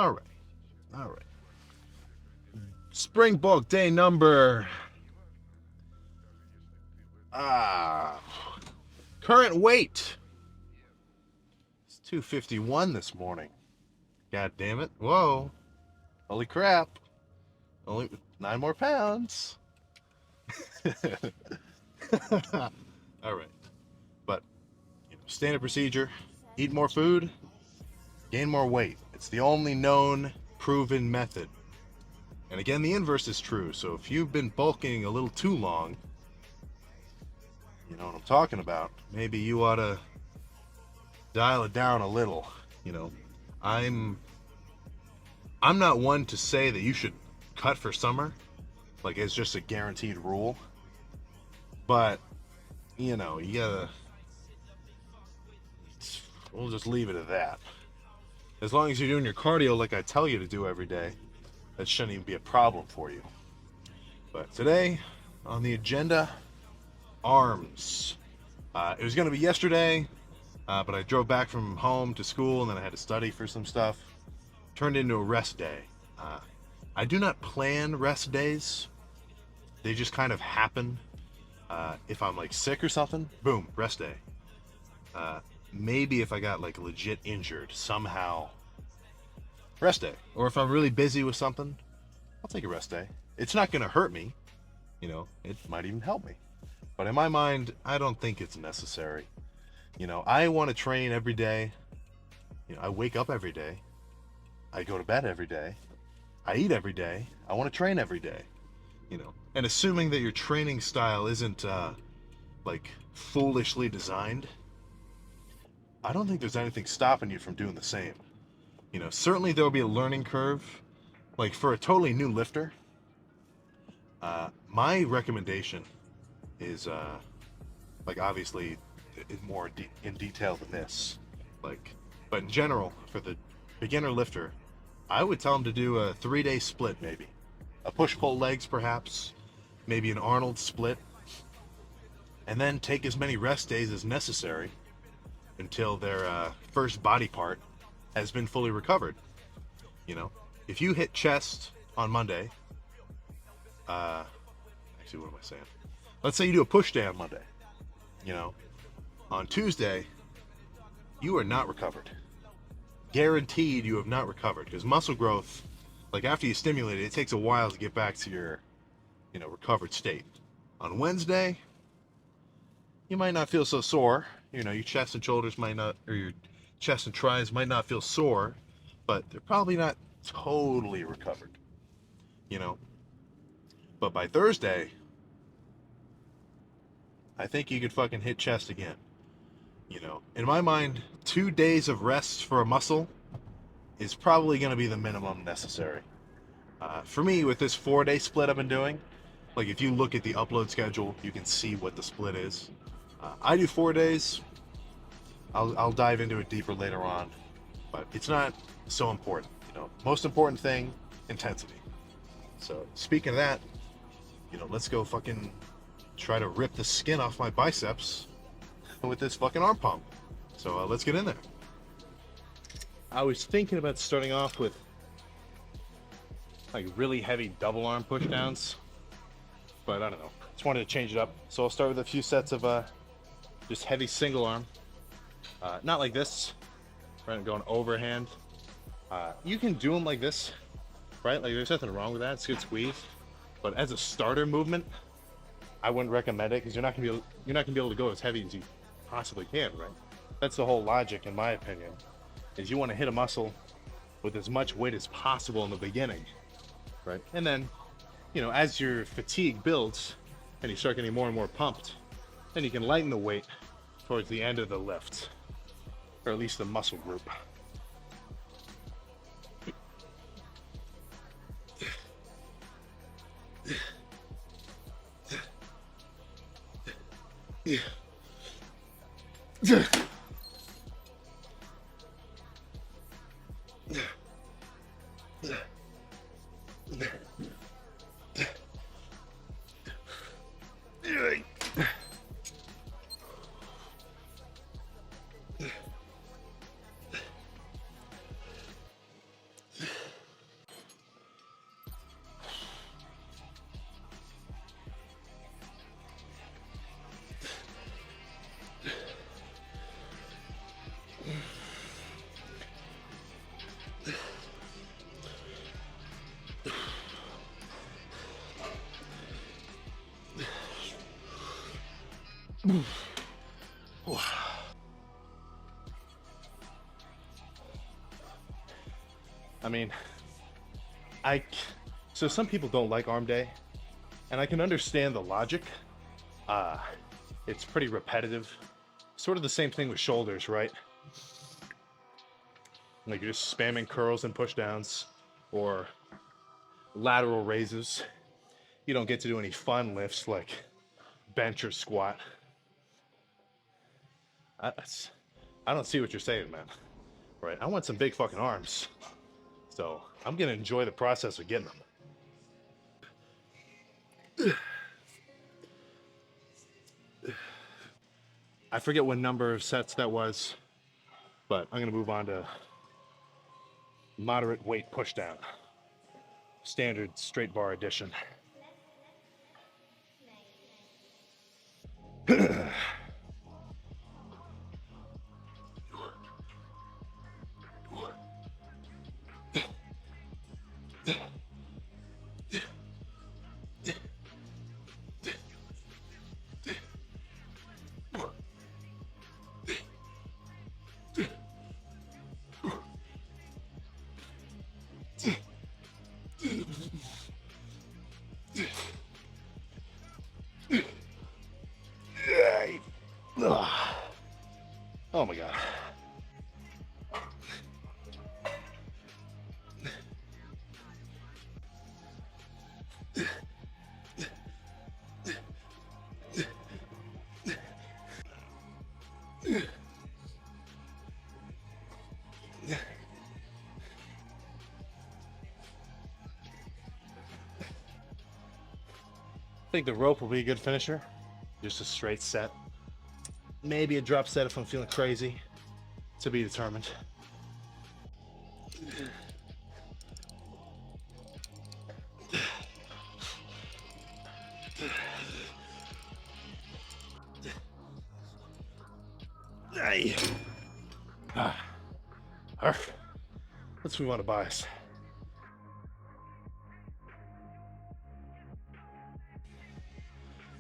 All right. All right. Springbok day number. Ah. Current weight. It's 251 this morning. God damn it. Whoa. Holy crap. Only 9 more pounds. All right. But, standard procedure. Eat more food. Gain more weight. It's the only known, proven method. And again, the inverse is true. So if you've been bulking a little too long, you know what I'm talking about. Maybe you ought to dial it down a little. I'm not one to say that you should cut for summer, like it's just a guaranteed rule. But you gotta. We'll just leave it at that. As long as you're doing your cardio like I tell you to do every day, that shouldn't even be a problem for you. But today, on the agenda, arms. It was going to be yesterday, but I drove back from home to school and then I had to study for some stuff. Turned into a rest day. I do not plan rest days. They just kind of happen. If I'm like sick or something, boom, rest day. Maybe if I got like legit injured somehow, rest day. Or if I'm really busy with something, I'll take a rest day. It's not going to hurt me. It might even help me. But in my mind, I don't think it's necessary. I want to train every day. I wake up every day. I go to bed every day. I eat every day. I want to train every day. And assuming that your training style isn't like foolishly designed, I don't think there's anything stopping you from doing the same. Certainly there'll be a learning curve. Like for a totally new lifter, my recommendation is like obviously more in detail than this. But in general, for the beginner lifter, I would tell them to do a 3-day split, maybe a push-pull legs, perhaps, maybe an Arnold split, and then take as many rest days as necessary until their first body part has been fully recovered. If you hit chest on Monday, actually, what am I saying? Let's say you do a push day on Monday. On Tuesday, you are not recovered. Guaranteed you have not recovered, because muscle growth, like after you stimulate it, it takes a while to get back to your, recovered state. On Wednesday, you might not feel so sore. Your chest and shoulders might not, or your chest and tris might not feel sore, but they're probably not totally recovered. But by Thursday, I think you could fucking hit chest again. In my mind, 2 days of rest for a muscle is probably going to be the minimum necessary. For me, with this 4-day split I've been doing, like if you look at the upload schedule, you can see what the split is. I do 4 days. I'll dive into it deeper later on, but it's not so important. Most important thing, intensity. So speaking of that, let's go fucking try to rip the skin off my biceps with this fucking arm pump. So let's get in there. I was thinking about starting off with like really heavy double arm push downs, but I don't know. Just wanted to change it up. So I'll start with a few sets of just heavy single arm. Not like this, right? Going overhand. You can do them like this, right? Like there's nothing wrong with that. It's a good squeeze. But as a starter movement, I wouldn't recommend it because you're not gonna be able to go as heavy as you possibly can, right? That's the whole logic, in my opinion, is you want to hit a muscle with as much weight as possible in the beginning, right? And then, as your fatigue builds and you start getting more and more pumped, then you can lighten the weight towards the end of the lift, or at least the muscle group. I mean, I so some people don't like arm day, and I can understand the logic. Uh, it's pretty repetitive. Sort of the same thing with shoulders, right? Like you're just spamming curls and push downs or lateral raises. You don't get to do any fun lifts like bench or squat. I, I don't see what you're saying, man. Right? I want some big fucking arms. So I'm gonna enjoy the process of getting them. I forget what number of sets that was, but I'm gonna move on to moderate weight push down. Standard straight bar edition. Oh my god. I think the rope will be a good finisher. Just a straight set. Maybe a drop set if I'm feeling crazy. To be determined. Hey. Let's move on to bias.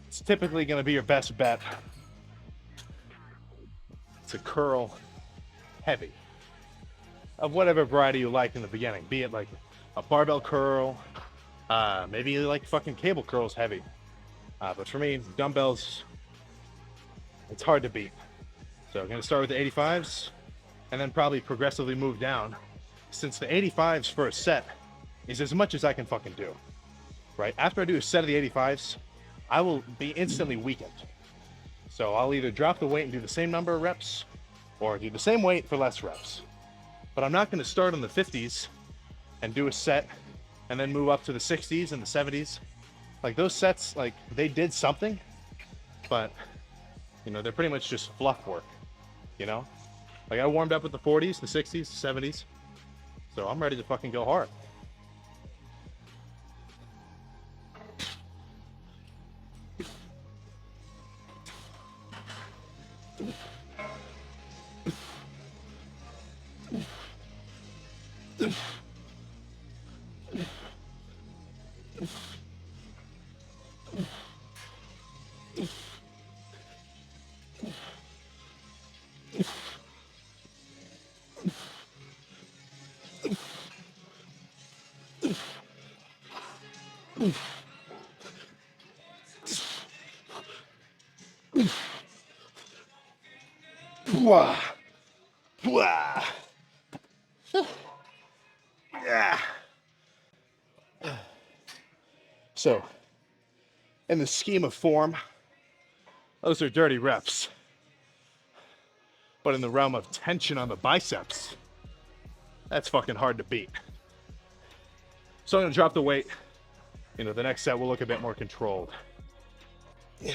It's typically going to be your best bet to curl heavy of whatever variety you like in the beginning, be it like a barbell curl, maybe like fucking cable curls heavy. But for me, dumbbells, it's hard to beat. So I'm going to start with the 85s and then probably progressively move down, since the 85s for a set is as much as I can fucking do, right? After I do a set of the 85s, I will be instantly weakened. So I'll either drop the weight and do the same number of reps or do the same weight for less reps. But I'm not going to start on the 50s and do a set and then move up to the 60s and the 70s. Like those sets, like they did something, but you know, they're pretty much just fluff work, you know? Like I warmed up with the 40s, the 60s, the 70s. So I'm ready to fucking go hard. So, in the scheme of form, those are dirty reps. But in the realm of tension on the biceps, that's fucking hard to beat. So I'm gonna drop the weight. You know, the next set will look a bit more controlled. Yeah.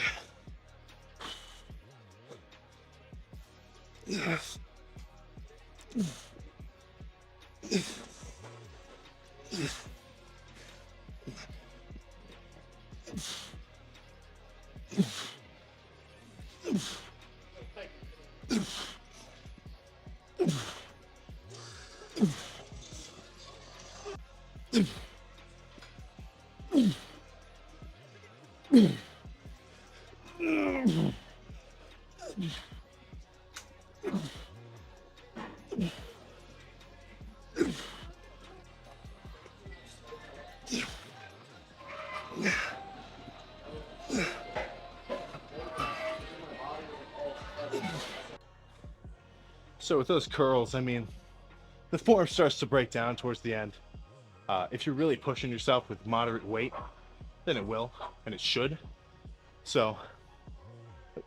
So with those curls, I mean, the form starts to break down towards the end. If you're really pushing yourself with moderate weight, then it will, and it should. So,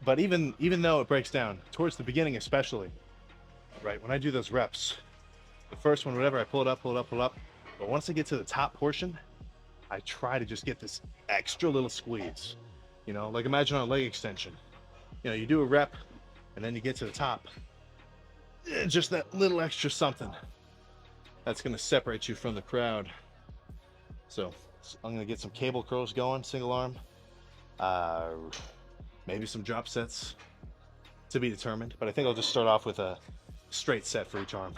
but even though it breaks down, towards the beginning especially, right, when I do those reps, the first one, whatever, I pull it up, pull it up, pull it up. But once I get to the top portion, I try to just get this extra little squeeze. You know, like imagine on a leg extension. You know, you do a rep, and then you get to the top. Just that little extra something that's going to separate you from the crowd. So I'm going to get some cable curls going, single arm. Maybe some drop sets to be determined, but I think I'll just start off with a straight set for each arm.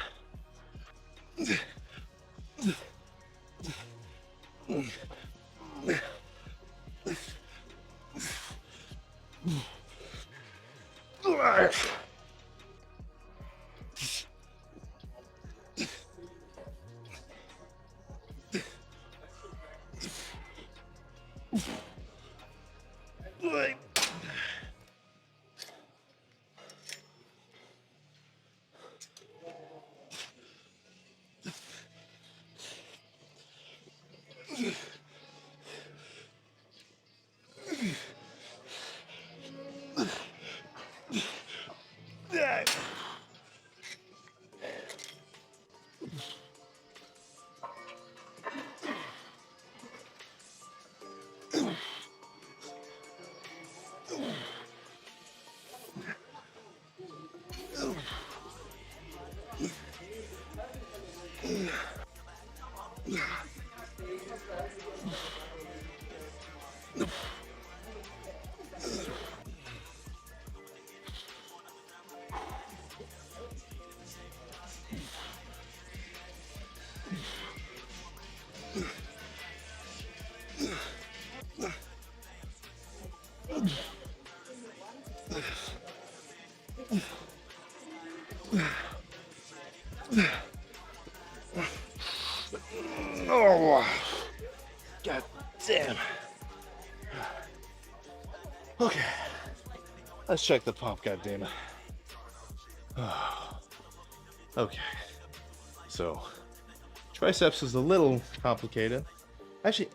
Oh, god damn. Okay, let's check the pump, god damn it. Okay, so triceps is a little complicated. Actually,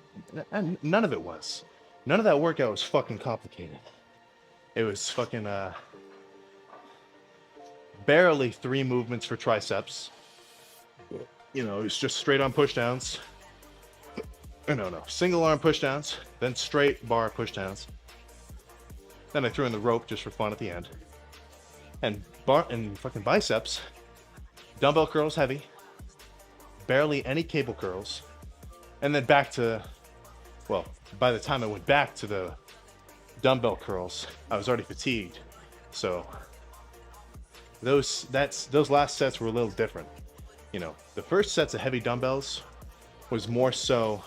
none of it was. None of that workout was fucking complicated. It was fucking barely 3 movements for triceps. You know, it's just straight on push downs. No, single arm push downs, then straight bar push downs. Then I threw in the rope just for fun at the end. And fucking biceps, dumbbell curls heavy, barely any cable curls, and then back to, well, by the time I went back to the dumbbell curls, I was already fatigued. So those last sets were a little different. You know, the first sets of heavy dumbbells was more so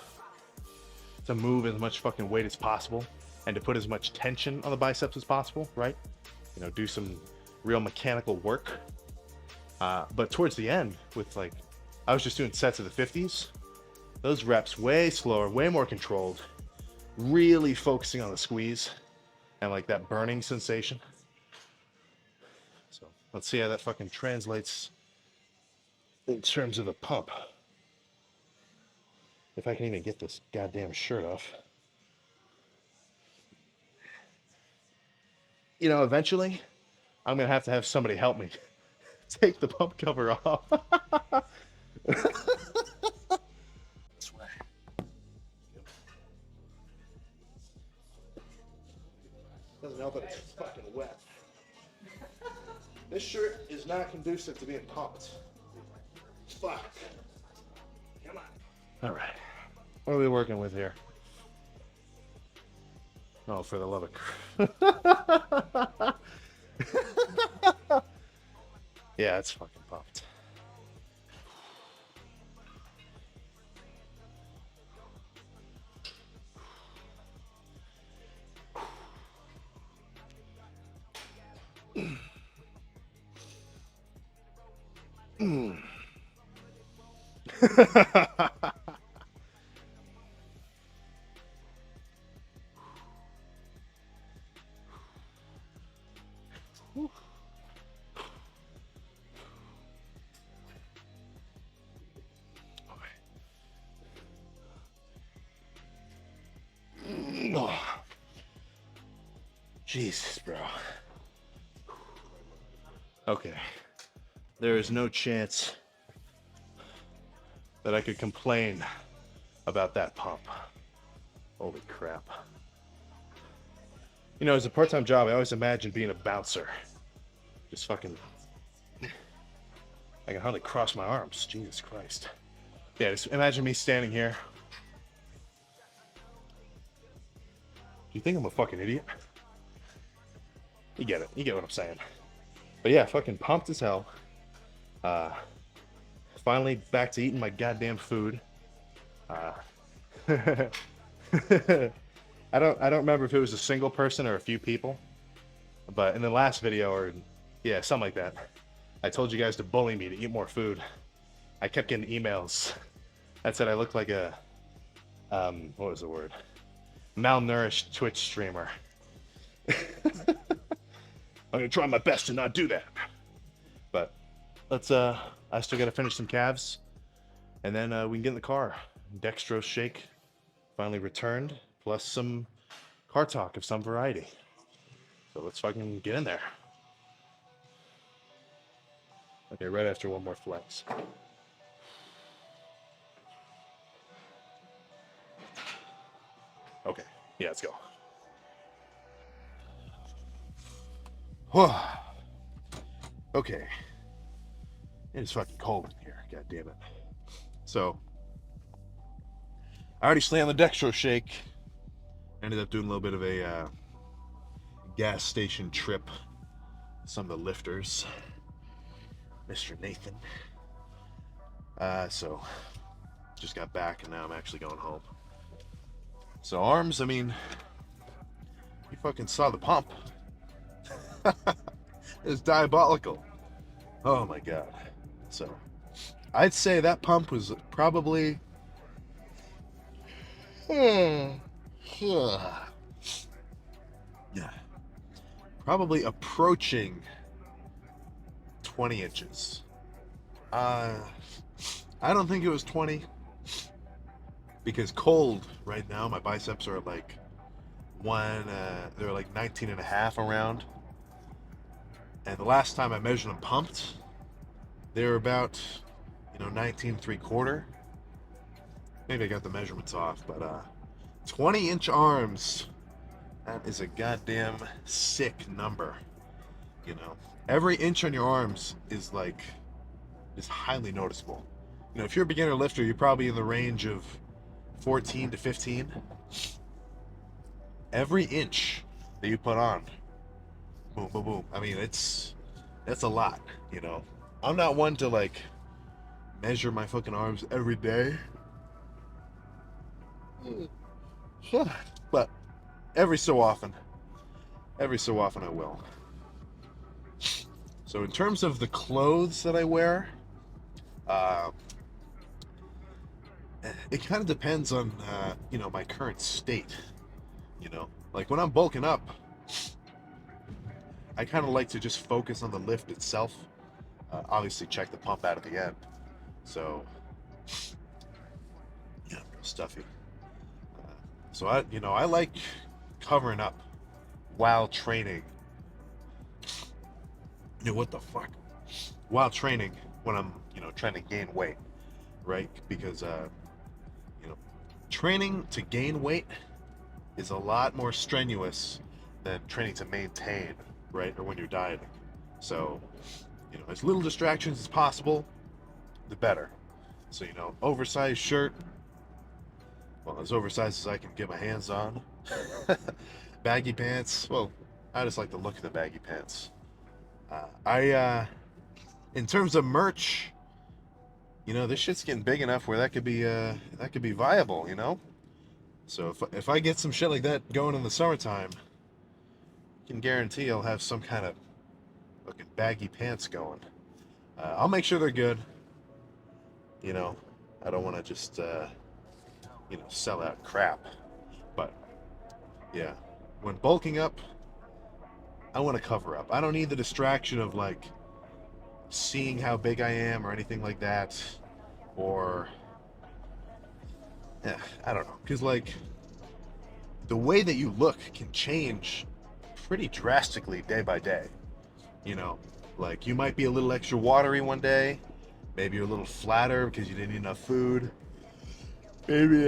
to move as much fucking weight as possible and to put as much tension on the biceps as possible, right? You know, do some real mechanical work. But towards the end, with like, I was just doing sets of the 50s. Those reps way slower, way more controlled, really focusing on the squeeze and like that burning sensation. So let's see how that fucking translates in terms of the pump. If I can even get this goddamn shirt off. You know, eventually, I'm gonna have to have somebody help me take the pump cover off. This way. Doesn't help that it's fucking wet. This shirt is not conducive to being pumped. Fuck. Come on. All right. What are we working with here? Oh, for the love of... Yeah, it's fucking pumped. Oh, Jesus, bro. Okay. There is no chance that I could complain about that pump. Holy crap. You know, as a part-time job, I always imagined being a bouncer. Just fucking... I can hardly cross my arms. Jesus Christ. Yeah, just imagine me standing here. Do you think I'm a fucking idiot? You get it. You get what I'm saying. But yeah, fucking pumped as hell. Finally back to eating my goddamn food. I don't remember if it was a single person or a few people, but in the last video, or yeah, something like that, I told you guys to bully me to eat more food. I kept getting emails that said I looked like a what was the word? Malnourished Twitch streamer. I'm gonna try my best to not do that. But let's I still gotta finish some calves, and then we can get in the car. Dextrose shake finally returned, plus some car talk of some variety. So let's fucking get in there. Okay, right after one more flex. Okay, yeah, let's go. Okay. It is fucking cold in here, god damn it. So, I already slammed the dextrose shake. Ended up doing a little bit of a gas station trip. Some of the lifters. Mr. Nathan. So, just got back and now I'm actually going home. So arms, I mean, you fucking saw the pump. It's diabolical. Oh my god. So, I'd say that pump was probably... yeah. Probably approaching 20 inches. I don't think it was 20. Because cold right now, my biceps are like they're like 19 and a half around. And the last time I measured them pumped, they were about, 19 3/4. Maybe I got the measurements off, but 20-inch arms, that is a goddamn sick number. Every inch on your arms is highly noticeable. If you're a beginner lifter, you're probably in the range of 14 to 15. Every inch that you put on, boom, boom, boom. I mean, that's a lot, I'm not one to measure my fucking arms every day. But every so often I will. So in terms of the clothes that I wear, it kind of depends on, my current state. Like when I'm bulking up, I kind of like to just focus on the lift itself. Obviously check the pump out at the end. So, yeah, stuffy. So I like covering up while training. What the fuck? While training when I'm, trying to gain weight, right? Because, training to gain weight is a lot more strenuous than training to maintain, right? Or when you're dieting. So, as little distractions as possible, the better. So, oversized shirt, well, as oversized as I can get my hands on. Baggy pants, well, I just like the look of the baggy pants. In terms of merch, this shit's getting big enough where that could be viable, So if I get some shit like that going in the summertime, I can guarantee I'll have some kind of fucking baggy pants going. I'll make sure they're good. I don't want to just sell out crap. But yeah, when bulking up, I want to cover up. I don't need the distraction of seeing how big I am or anything like that, or I don't know, because the way that you look can change pretty drastically day by day. You know, like you might be a little extra watery one day, maybe you're a little flatter because you didn't eat enough food. Maybe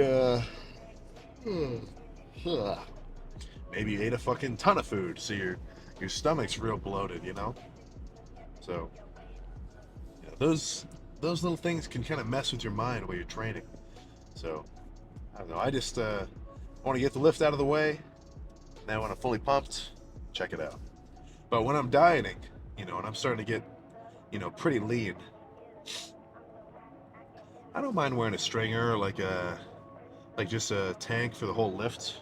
maybe you ate a fucking ton of food, so your stomach's real bloated, you know. So those little things can kind of mess with your mind while you're training. So I don't know. I just want to get the lift out of the way. And then when I'm fully pumped, check it out. But when I'm dieting, and I'm starting to get, pretty lean, I don't mind wearing a stringer, like just a tank for the whole lift,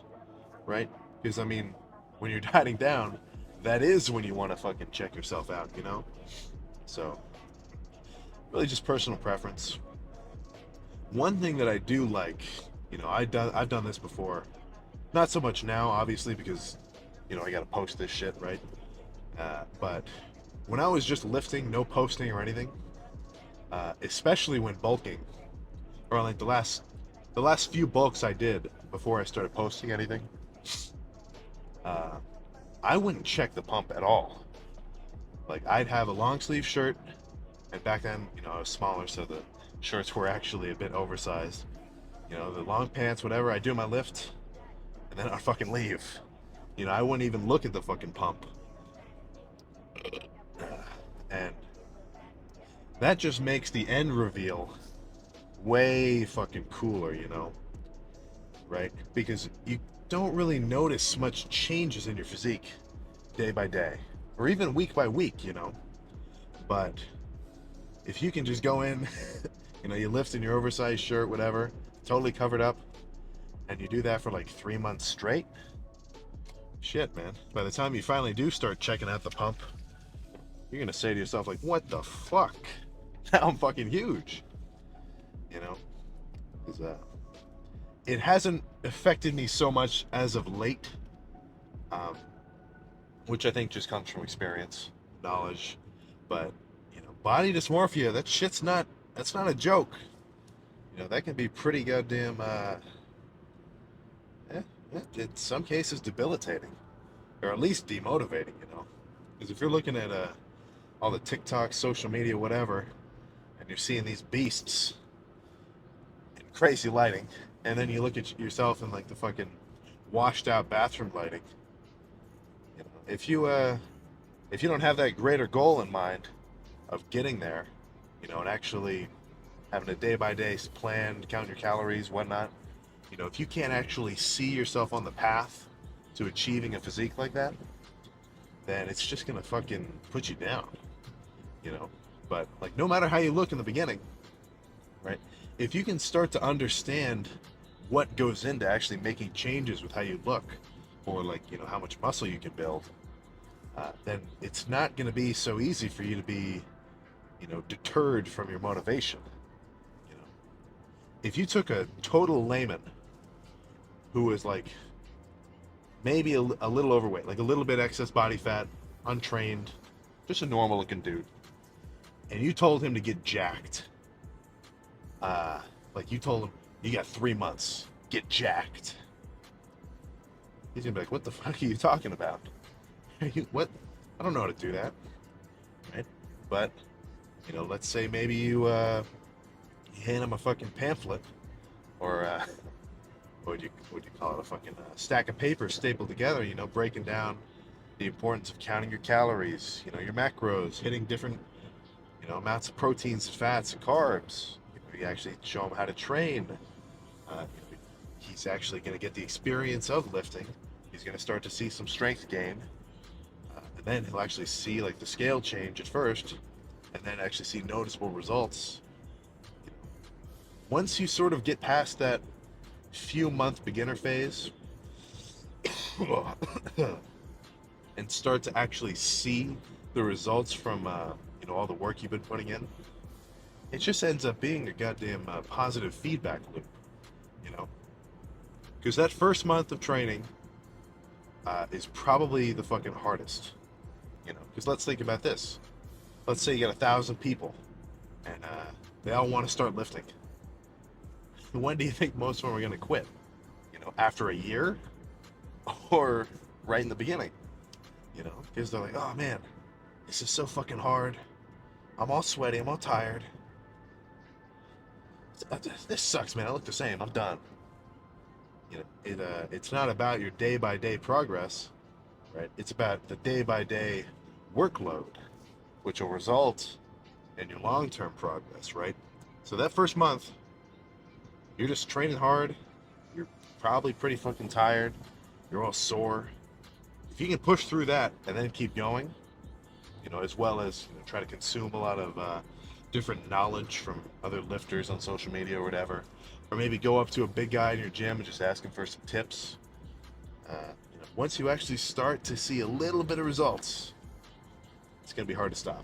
right? Because I mean, when you're dieting down, that is when you want to fucking check yourself out, So really just personal preference. One thing that I do like, I've done this before. Not so much now, obviously, because I gotta post this shit, right? But when I was just lifting, no posting or anything, especially when bulking, or like the last few bulks I did before I started posting anything, I wouldn't check the pump at all. Like I'd have a long sleeve shirt, and back then, I was smaller, so the shirts were actually a bit oversized. The long pants, whatever. I do my lift, and then I'd fucking leave. I wouldn't even look at the fucking pump. And that just makes the end reveal way fucking cooler, right? Because you don't really notice much changes in your physique day by day, or even week by week, But if you can just go in, you lift in your oversized shirt, whatever, totally covered up, and you do that for like 3 months straight, shit, man. By the time you finally do start checking out the pump, you're gonna say to yourself, like, what the fuck? Now I'm fucking huge. Because it hasn't affected me so much as of late, which I think just comes from experience, knowledge. But, body dysmorphia, that's not a joke. That can be pretty goddamn, in some cases debilitating, or at least demotivating, Because if you're looking at all the TikTok, social media, whatever, and you're seeing these beasts in crazy lighting, and then you look at yourself in like the fucking washed out bathroom lighting, if you don't have that greater goal in mind of getting there, and actually having a day by day plan, count your calories, whatnot, if you can't actually see yourself on the path to achieving a physique like that, then it's just gonna fucking put you down, But like, no matter how you look in the beginning, right? If you can start to understand what goes into actually making changes with how you look, or like, how much muscle you can build, then it's not gonna be so easy for you to be, deterred from your motivation. If you took a total layman who was like maybe a little overweight, like a little bit excess body fat, untrained, just a normal looking dude, and you told him to get jacked, like you told him, you got 3 months, get jacked, he's gonna be like, what the fuck are you talking about? What? I don't know how to do that, right? But let's say maybe you hand him a fucking pamphlet, or what would you call it, a fucking stack of paper stapled together, breaking down the importance of counting your calories, your macros, hitting different, amounts of proteins, fats, and carbs. You actually show him how to train. He's actually going to get the experience of lifting. He's going to start to see some strength gain, and then he'll actually see like the scale change at first, and then actually see noticeable results. Once you sort of get past that few month beginner phase and start to actually see the results from all the work you've been putting in, it just ends up being a goddamn positive feedback loop, because that first month of training is probably the fucking hardest, because let's think about this. Let's say you got 1,000 people, and they all want to start lifting. When do you think most of them are going to quit? After a year? or right in the beginning, you know, because they're like, oh man, this is so fucking hard. I'm all sweaty. I'm all tired. This sucks, man. I look the same. I'm done. You know, it's not about your day by day progress, right? It's about the day by day workload, which will result in your long term progress, right? So that first month, you're just training hard. You're probably pretty fucking tired. You're all sore. If you can push through that and then keep going, you know, as well as try to consume a lot of different knowledge from other lifters on social media or whatever, or maybe go up to a big guy in your gym and just ask him for some tips. Once you actually start to see a little bit of results, it's gonna be hard to stop.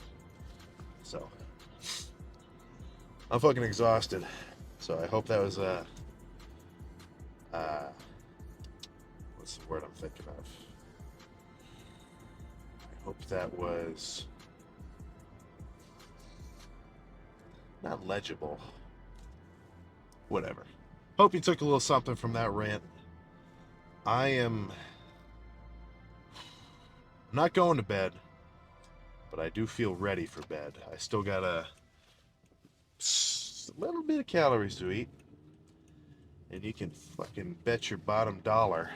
So I'm fucking exhausted. So I hope that was what's the word I'm thinking of? I hope that was not legible. Whatever. Hope you took a little something from that rant. I am not going to bed, but I do feel ready for bed. I still got a little bit of calories to eat, and you can fucking bet your bottom dollar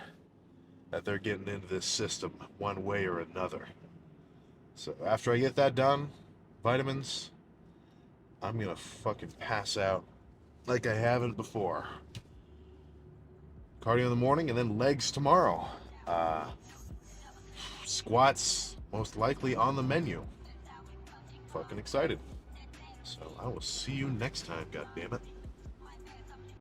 that they're getting into this system one way or another. So after I get that done, vitamins, I'm gonna fucking pass out like I haven't before. Cardio in the morning and then legs tomorrow. Squats most likely on the menu. Fucking excited. So I will see you next time, goddammit.